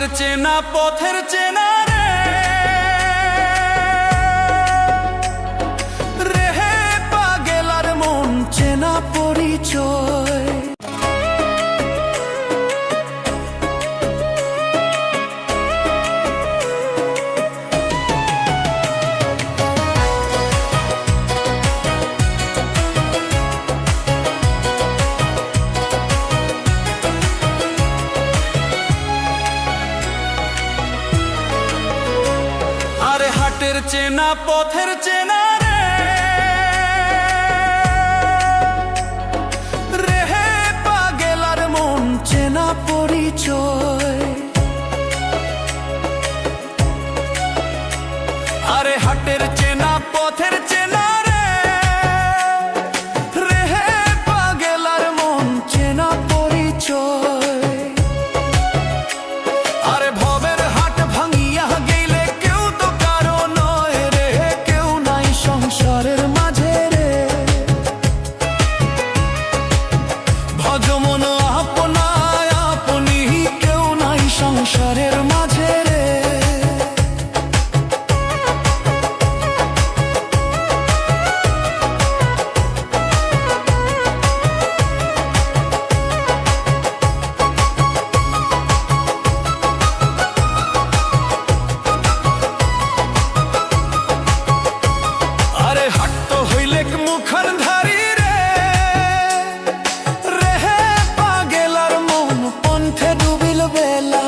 হাটের চেনা পথের চেনা রে হে পাগেলার মন চেনা পরিচয়। হাটের চেনা পথের চেনা রে হে পাগেলার মন চেনা পরিচয়। আরে হাটের চেনা পথের চেনা রে হে পাগেলার মন চেনা পরিচয়। আরে ভবের হাট ভাঙিয়া গেলে সংসারের মাঝে রে ভজমন আপনায় আপনি কেউ নাই সংসারের মাঝে রে। মুখর ধারি রে রে হে পাগেলার মন পন্থে ডুবিল বেলা।